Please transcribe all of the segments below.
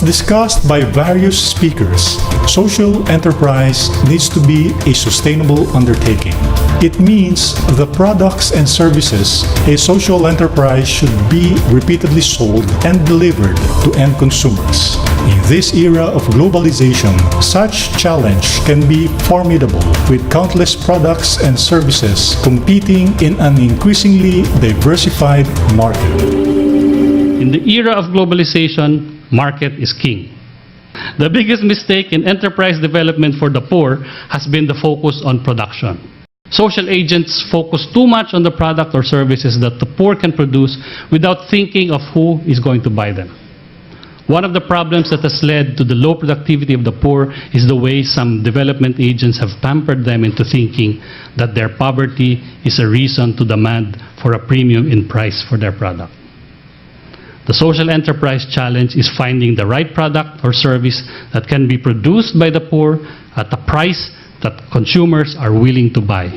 As discussed by various speakers, social enterprise needs to be a sustainable undertaking. It means the products and services a social enterprise should be repeatedly sold and delivered to end consumers. In this era of globalization, such challenge can be formidable with countless products and services competing in an increasingly diversified market. In the era of globalization, market is king. The biggest mistake in enterprise development for the poor has been the focus on production. Social agents focus too much on the product or services that the poor can produce without thinking of who is going to buy them. One of the problems that has led to the low productivity of the poor is the way some development agents have pampered them into thinking that their poverty is a reason to demand for a premium in price for their product. The social enterprise challenge is finding the right product or service that can be produced by the poor at a price that consumers are willing to buy.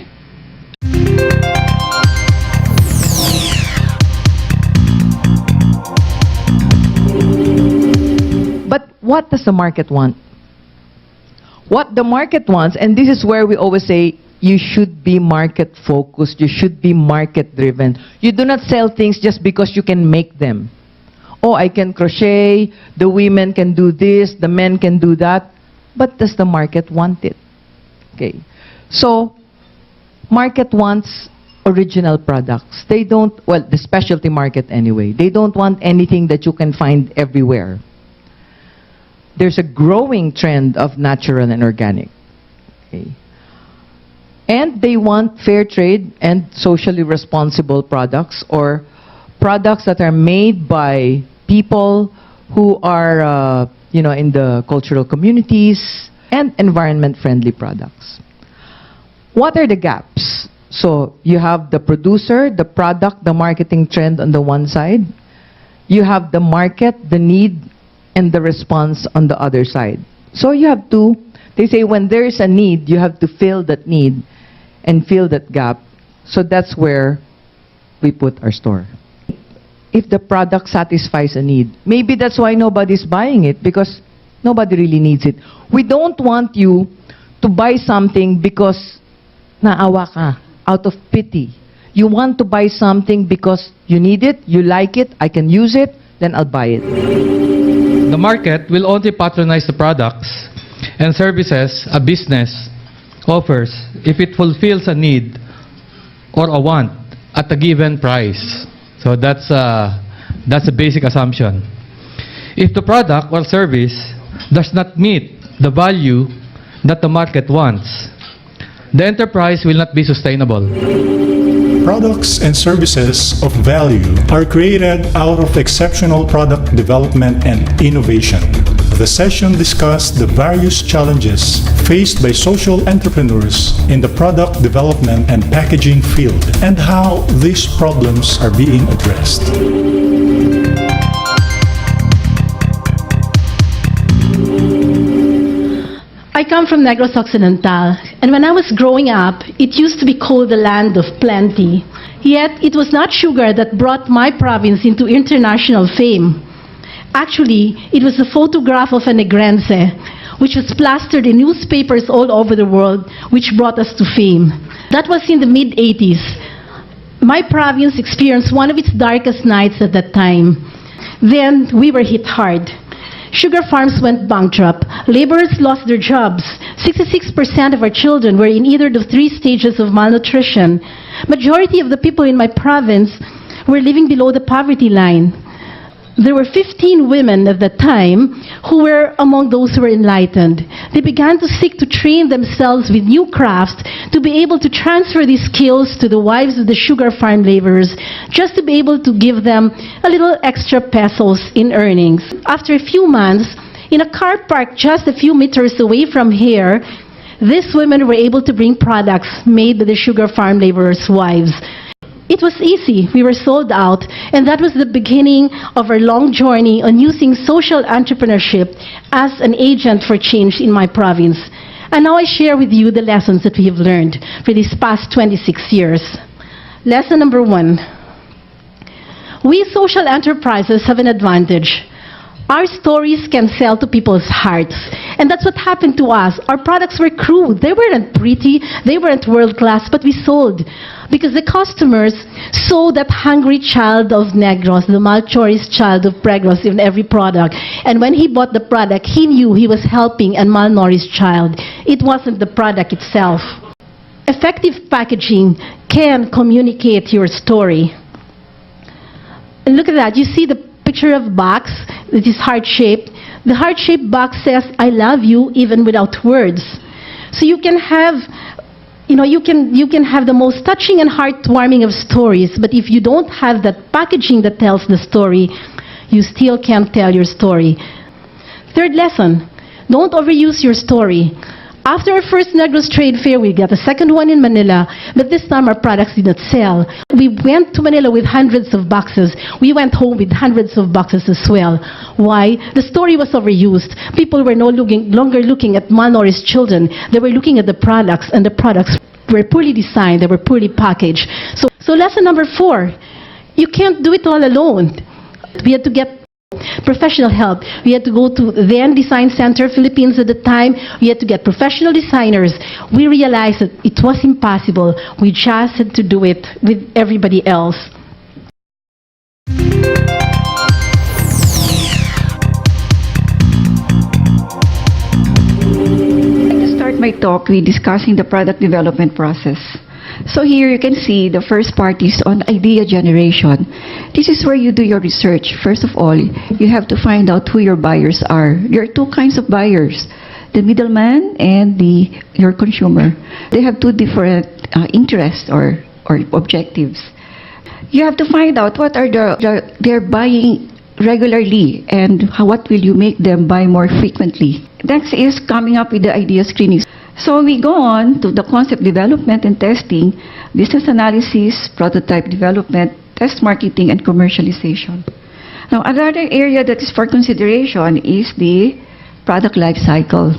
But what does the market want? What the market wants, and this is where we always say, you should be market focused, you should be market driven. You do not sell things just because you can make them. Oh, I can crochet, the women can do this, the men can do that. But does the market want it? Okay. So, market wants original products. They don't, well, the specialty market anyway, they don't want anything that you can find everywhere. There's a growing trend of natural and organic. Okay. And they want fair trade and socially responsible products, or products that are made by people who are, in the cultural communities, and environment-friendly products. What are the gaps? So you have the producer, the product, the marketing trend on the one side. You have the market, the need, and the response on the other side. So you have to, they say when there is a need, you have to fill that need and fill that gap. So that's where we put our store. If the product satisfies a need, maybe that's why nobody's buying it, because nobody really needs it. We don't want you to buy something because naawa ka, out of pity. You want to buy something because you need it, you like it, I can use it, then I'll buy it. The market will only patronize the products and services a business offers if it fulfills a need or a want at a given price. So that's a basic assumption. If the product or service does not meet the value that the market wants, the enterprise will not be sustainable. Products and services of value are created out of exceptional product development and innovation. The session discussed the various challenges faced by social entrepreneurs in the product development and packaging field and how these problems are being addressed. I come from Negros Occidental, and when I was growing up, it used to be called the land of plenty. Yet, it was not sugar that brought my province into international fame. Actually, it was a photograph of a negrense, which was plastered in newspapers all over the world, which brought us to fame. That was in the mid-80s. My province experienced one of its darkest nights at that time. Then, we were hit hard. Sugar farms went bankrupt. Laborers lost their jobs. 66% of our children were in either of the 3 stages of malnutrition. Majority of the people in my province were living below the poverty line. There were 15 women at that time who were among those who were enlightened. They began to seek to train themselves with new crafts to be able to transfer these skills to the wives of the sugar farm laborers, just to be able to give them a little extra pesos in earnings. After a few months, in a car park just a few meters away from here, these women were able to bring products made by the sugar farm laborers' wives. It was easy. We were sold out, and that was the beginning of our long journey on using social entrepreneurship as an agent for change in my province. And now I share with you the lessons that we have learned for these past 26 years. Lesson number 1. We social enterprises have an advantage. Our stories can sell to people's hearts. And that's what happened to us. Our products were crude. They weren't pretty. They weren't world-class, but we sold. Because the customers saw that hungry child of Negros, the malnourished child of Pregros in every product. And when he bought the product, he knew he was helping a malnourished child. It wasn't the product itself. Effective packaging can communicate your story. And look at that. You see the picture of box. It is heart-shaped. The heart-shaped box says, I love you, even without words. So you can have, you can have the most touching and heartwarming of stories, but if you don't have that packaging that tells the story, you still can't tell your story. Third lesson, don't overuse your story. After our first Negros Trade Fair, we got a second one in Manila, but this time our products did not sell. We went to Manila with hundreds of boxes. We went home with hundreds of boxes as well. Why? The story was overused. People were no longer looking at malnourished children. They were looking at the products, and the products were poorly designed. They were poorly packaged. So lesson number 4, you can't do it all alone. We had to get professional help. We had to go to then Design Center Philippines at the time. We had to get professional designers. We realized that it was impossible. We just had to do it with everybody else. I'd like to start my talk with discussing the product development process. So here you can see the first part is on idea generation. This is where you do your research. First of all, you have to find out who your buyers are. There are two kinds of buyers, the middleman and your consumer. They have two different interests or objectives. You have to find out what are they're buying regularly and what will you make them buy more frequently. Next is coming up with the idea screening. So we go on to the concept development and testing, business analysis, prototype development, test marketing, and commercialization. Now, another area that is for consideration is the product life cycle.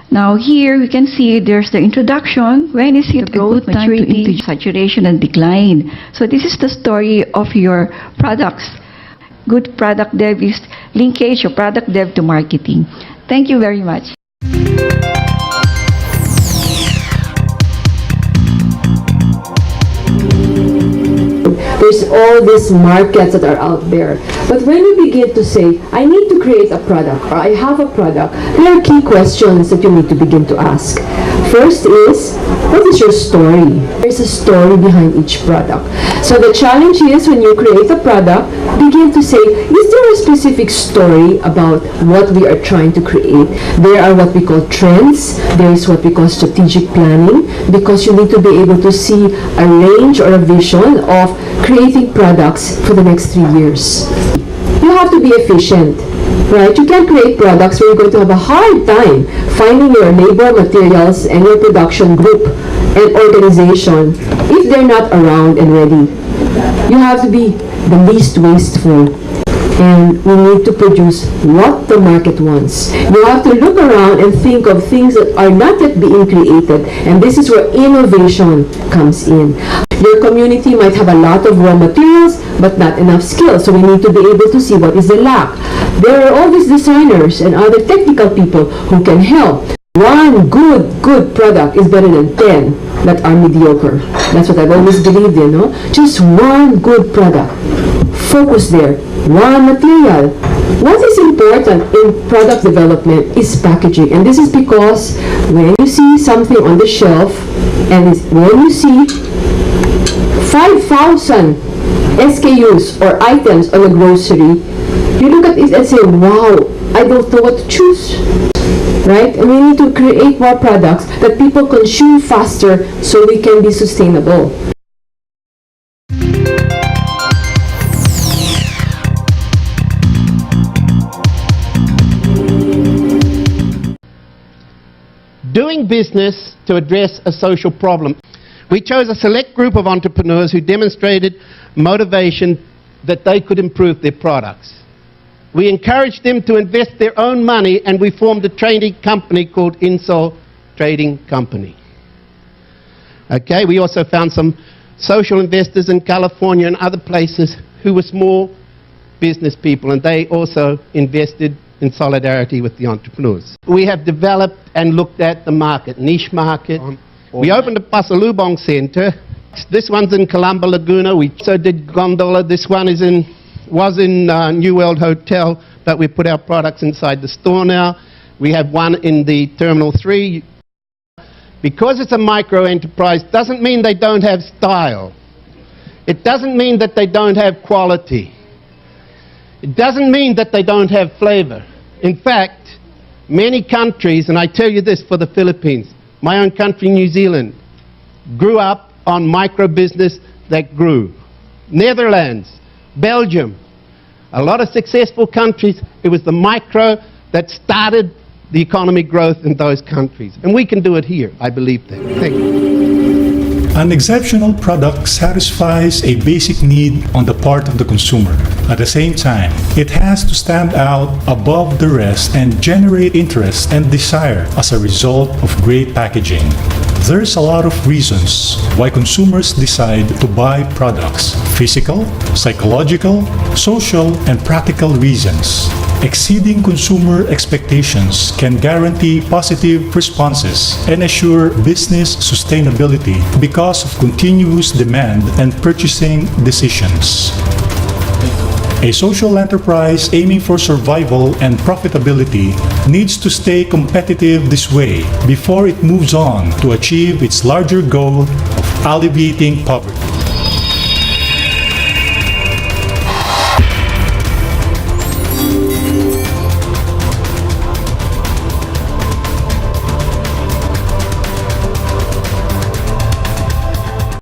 Now, here we can see there's the introduction. When is it growth, maturity, saturation, and decline? So this is the story of your products. Good product dev is linkage of product dev to marketing. Thank you very much. There's all these markets that are out there. But when you begin to say, I need to create a product, or I have a product, there are key questions that you need to begin to ask. First is, what is your story? There's a story behind each product. So the challenge is when you create a product, begin to say, is there a specific story about what we are trying to create? There are what we call trends. There is what we call strategic planning, because you need to be able to see a range or a vision of creating products for the next 3 years. You have to be efficient, right? You can't create products where you're going to have a hard time finding your labor, materials, and your production group and organization if they're not around and ready. You have to be the least wasteful. And we need to produce what the market wants. You have to look around and think of things that are not yet being created. And this is where innovation comes in. Your community might have a lot of raw materials, but not enough skills. So we need to be able to see what is the lack. There are all these designers and other technical people who can help. One good product is better than 10 that are mediocre. That's what I've always believed in, no? Just one good product. Focus there. One material. What is important in product development is packaging. And this is because when you see something on the shelf, and when you see 5,000 SKUs or items on a grocery, you look at it and say, wow, I don't know what to choose. Right? And we need to create more products that people consume faster so we can be sustainable. Doing business to address a social problem. We chose a select group of entrepreneurs who demonstrated motivation that they could improve their products. We encouraged them to invest their own money, and we formed a trading company called Insol Trading Company. Okay, we also found some social investors in California and other places who were small business people, and they also invested in solidarity with the entrepreneurs. We have developed and looked at the market, niche market. We opened a Pasalubong Center. This one's in Columba Laguna. We also did Gondola. This one was in New World Hotel, but we put our products inside the store now. We have one in the Terminal 3. Because it's a micro-enterprise doesn't mean they don't have style. It doesn't mean that they don't have quality. It doesn't mean that they don't have flavor. In fact, many countries, and I tell you this for the Philippines, my own country, New Zealand, grew up on micro-business that grew. Netherlands, Belgium, a lot of successful countries, it was the micro that started the economic growth in those countries. And we can do it here, I believe that. Thank you. An exceptional product satisfies a basic need on the part of the consumer. At the same time, it has to stand out above the rest and generate interest and desire as a result of great packaging. There's a lot of reasons why consumers decide to buy products: physical, psychological, social, and practical reasons. Exceeding consumer expectations can guarantee positive responses and assure business sustainability because of continuous demand and purchasing decisions. A social enterprise aiming for survival and profitability needs to stay competitive this way before it moves on to achieve its larger goal of alleviating poverty.